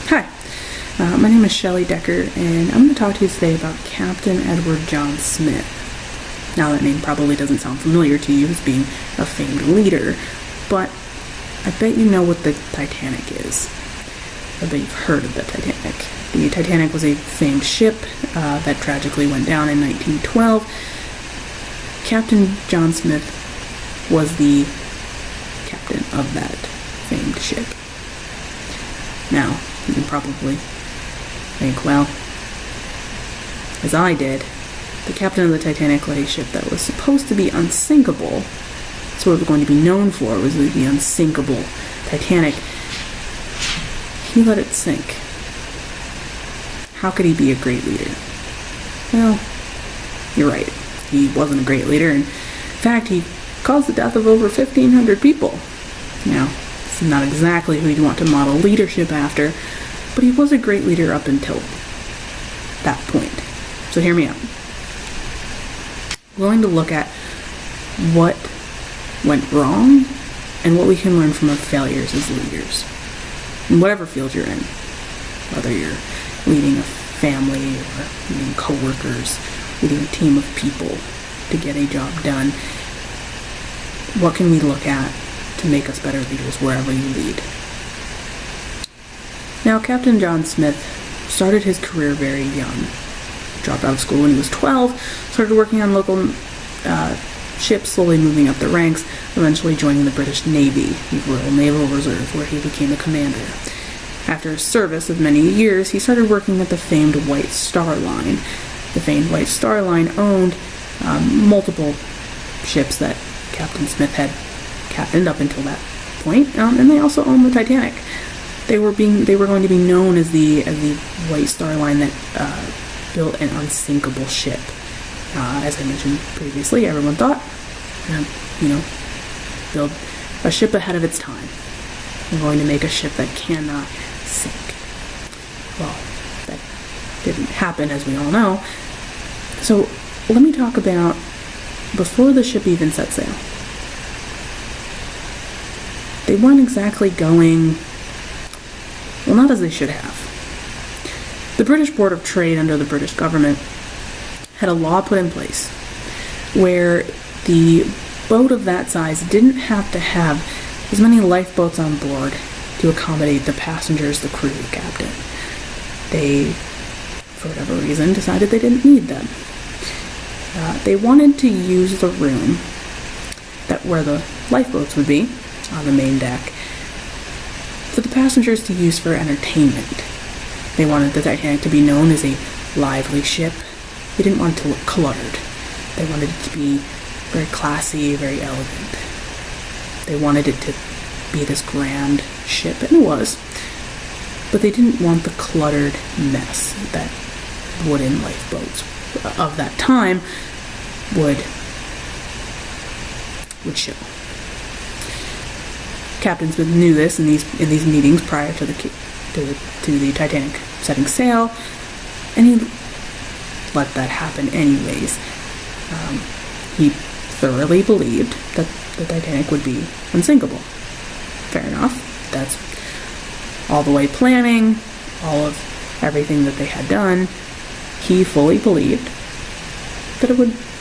Hi, my name is Shelley Decker, and I'm going to talk to you today about Captain Edward John Smith. Now, that name probably doesn't sound familiar to you as being a famed leader, but I bet you know what the Titanic is. I bet you've heard of the Titanic. The Titanic was a famed ship that tragically went down in 1912. Captain John Smith was the captain of that famed ship. Now, you can probably think, well, as I did, the captain of the Titanic led a ship that was supposed to be unsinkable. That's what it was going to be known for, was the unsinkable Titanic. He let it sink. How could he be a great leader? Well, you're right. He wasn't a great leader. In fact, he caused the death of over 1,500 people. Now, it's not exactly who you'd want to model leadership after, but he was a great leader up until that point. So hear me out. We're going to look at what went wrong and what we can learn from our failures as leaders. In whatever field you're in, whether you're leading a family or leading coworkers, leading a team of people to get a job done, what can we look at to make us better leaders wherever you lead? Now, Captain John Smith started his career very young. Dropped out of school when he was 12, started working on local ships, slowly moving up the ranks, eventually joining the British Navy, the Royal Naval Reserve, where he became a commander. After a service of many years, he started working at the famed White Star Line. The famed White Star Line owned multiple ships that Captain Smith had captained up until that point, and they also owned the Titanic. They were going to be known as the White Star Line that built an unsinkable ship. As I mentioned previously, everyone thought, build a ship ahead of its time. We're going to make a ship that cannot sink. Well, that didn't happen, as we all know. So let me talk about before the ship even set sail. They weren't exactly going, well, not as they should have. The British Board of Trade under the British government had a law put in place where the boat of that size didn't have to have as many lifeboats on board to accommodate the passengers, the crew, the captain. They, for whatever reason, decided they didn't need them. They wanted to use the room where the lifeboats would be on the main deck for the passengers to use for entertainment. They wanted the Titanic to be known as a lively ship. They didn't want it to look cluttered. They wanted it to be very classy, very elegant. They wanted it to be this grand ship, and it was. But they didn't want the cluttered mess that wooden lifeboats of that time would show. Captain Smith knew this in these meetings prior to the Titanic setting sail, and he let that happen anyways. He thoroughly believed that the Titanic would be unsinkable. Fair enough. That's all the way planning, all of everything that they had done. He fully believed that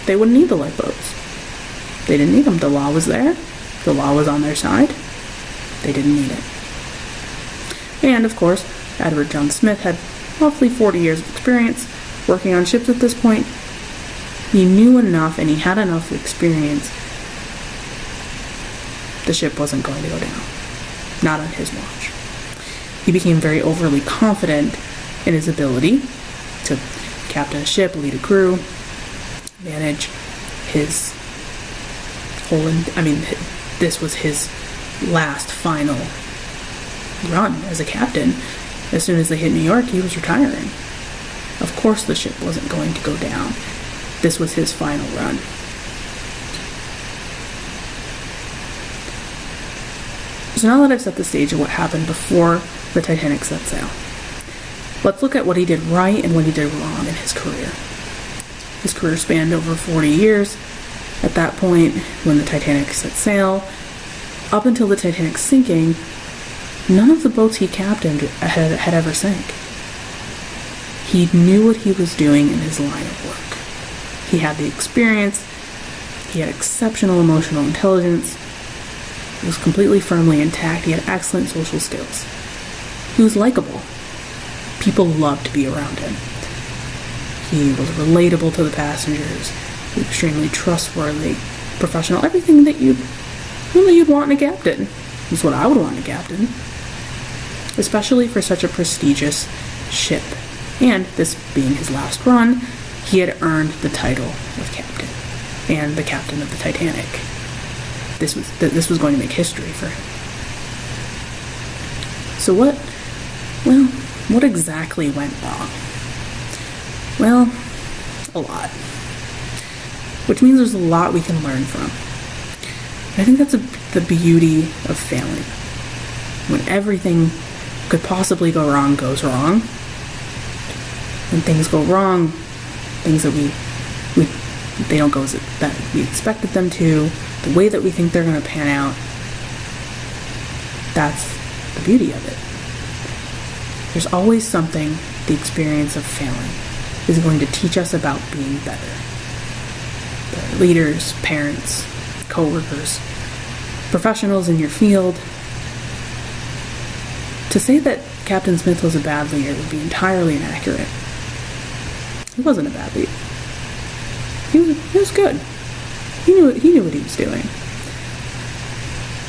they wouldn't need the lifeboats. They didn't need them. The law was there. The law was on their side. They didn't need it. And, of course, Edward John Smith had roughly 40 years of experience working on ships at this point. He knew enough and he had enough experience. The ship wasn't going to go down. Not on his watch. He became very overly confident in his ability to captain a ship, lead a crew, manage his whole... this was his last final run as a captain. As soon as they hit New York, he was retiring. Of course the ship wasn't going to go down. This was his final run. So now that I've set the stage of what happened before the Titanic set sail, let's look at what he did right and what he did wrong in his career. His career spanned over 40 years. At that point, when the Titanic set sail, up until the Titanic's sinking, none of the boats he captained had ever sank. He knew what he was doing in his line of work. He had the experience, he had exceptional emotional intelligence, he was completely firmly intact, he had excellent social skills. He was likable. People loved to be around him. He was relatable to the passengers, he was extremely trustworthy, professional, everything that you'd want in a captain. Is what I would want in a captain. Especially for such a prestigious ship. And this being his last run, he had earned the title of captain and the captain of the Titanic. This was going to make history for him. So what exactly went wrong? Well, a lot. Which means there's a lot we can learn from. I think that's the beauty of failing. When everything could possibly go wrong goes wrong. When things go wrong, things that they don't go that we expected them to, the way that we think they're going to pan out, that's the beauty of it. There's always something the experience of failing is going to teach us about being better. Better leaders, parents, co-workers, professionals in your field. To say that Captain Smith was a bad leader would be entirely inaccurate. He wasn't a bad leader. He was good. He knew what he was doing.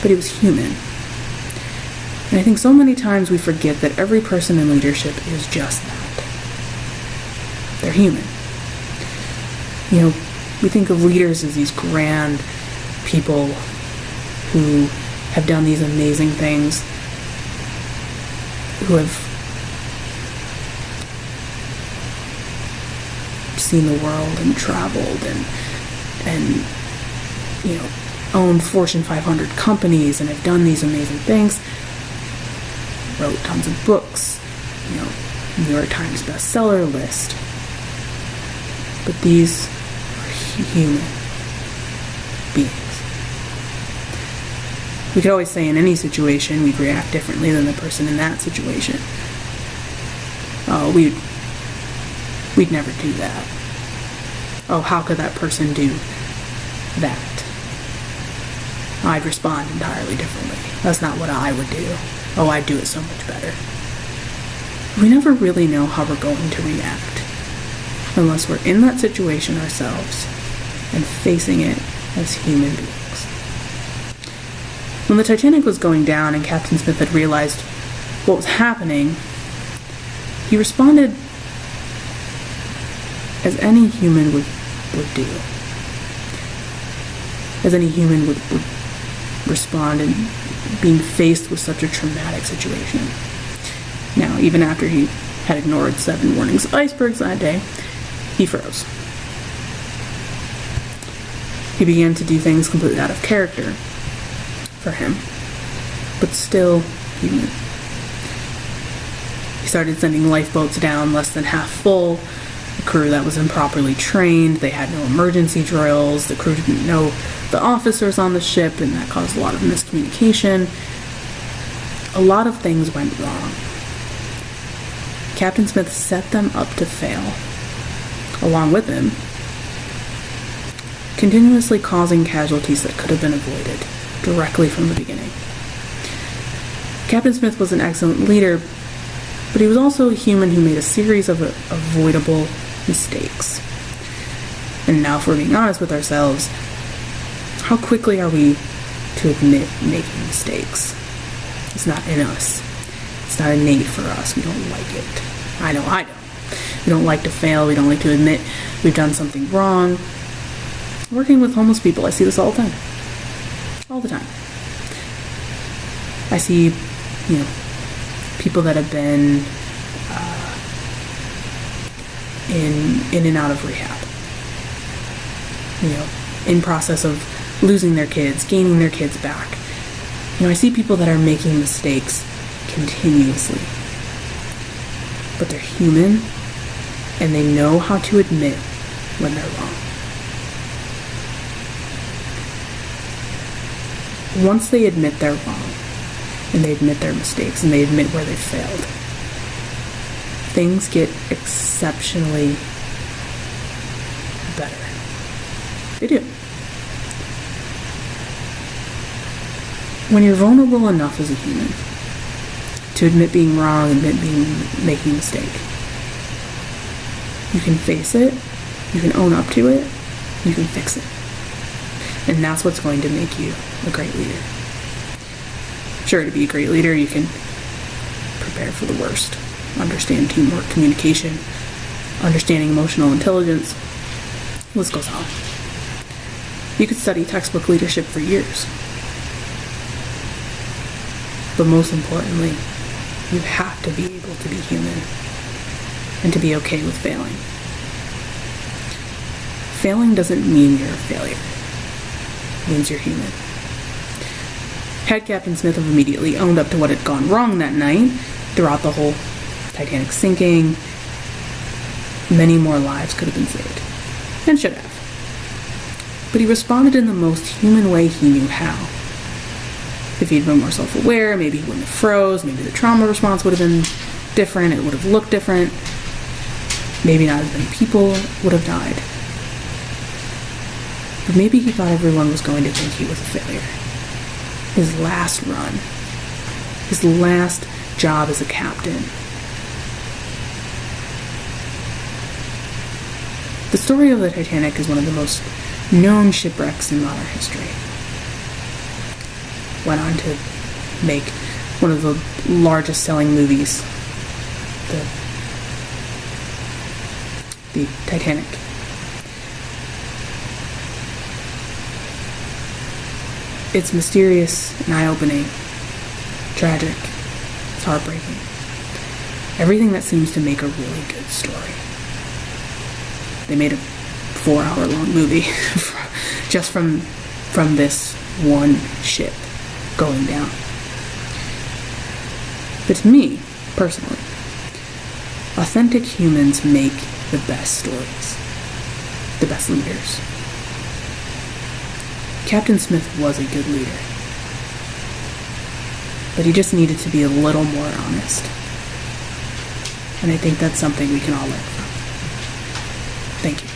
But he was human. And I think so many times we forget that every person in leadership is just that. They're human. We think of leaders as these grand people who have done these amazing things, who have seen the world and traveled and owned Fortune 500 companies and have done these amazing things, wrote tons of books, New York Times bestseller list. But these are human beings. We could always say in any situation we'd react differently than the person in that situation. Oh, we'd never do that. Oh, how could that person do that? I'd respond entirely differently. That's not what I would do. Oh, I'd do it so much better. We never really know how we're going to react unless we're in that situation ourselves and facing it as human beings. When the Titanic was going down and Captain Smith had realized what was happening, he responded as any human would do. As any human would respond in being faced with such a traumatic situation. Now, even after he had ignored 7 warnings of icebergs that day, he froze. He began to do things completely out of character for him, but still human. He started sending lifeboats down less than half full, a crew that was improperly trained, they had no emergency drills, the crew didn't know the officers on the ship, and that caused a lot of miscommunication. A lot of things went wrong. Captain Smith set them up to fail, along with him, continuously causing casualties that could have been avoided directly from the beginning. Captain Smith was an excellent leader, but he was also a human who made a series of avoidable mistakes. And now, if we're being honest with ourselves, how quickly are we to admit making mistakes? It's not in us. It's not innate for us. We don't like it. I know I don't. We don't like to fail. We don't like to admit we've done something wrong. Working with homeless people, I see this all the time. All the time. I see, people that have been in and out of rehab. In process of losing their kids, gaining their kids back. I see people that are making mistakes continuously. But they're human, and they know how to admit when they're wrong. Once they admit they're wrong, and they admit their mistakes and they admit where they failed, things get exceptionally better. They do. When you're vulnerable enough as a human to admit being wrong, admit making a mistake, you can face it, you can own up to it, you can fix it. And that's what's going to make you a great leader. Sure, to be a great leader, you can prepare for the worst, understand teamwork, communication, understanding emotional intelligence. The list goes on. You could study textbook leadership for years. But most importantly, you have to be able to be human and to be okay with failing. Failing doesn't mean you're a failure. It means you're human. Had Captain Smith have immediately owned up to what had gone wrong that night, throughout the whole Titanic sinking, many more lives could have been saved. And should have. But he responded in the most human way he knew how. If he'd been more self-aware, maybe he wouldn't have froze, maybe the trauma response would have been different, it would have looked different, maybe not as many people would have died. But maybe he thought everyone was going to think he was a failure. His last run, his last job as a captain. The story of the Titanic is one of the most known shipwrecks in modern history. Went on to make one of the largest selling movies, the Titanic. It's mysterious and eye-opening, tragic, it's heartbreaking. Everything that seems to make a really good story. They made a 4-hour-long movie just from this one ship going down. But to me, personally, authentic humans make the best stories, the best leaders. Captain Smith was a good leader, but he just needed to be a little more honest. And I think that's something we can all learn from. Thank you.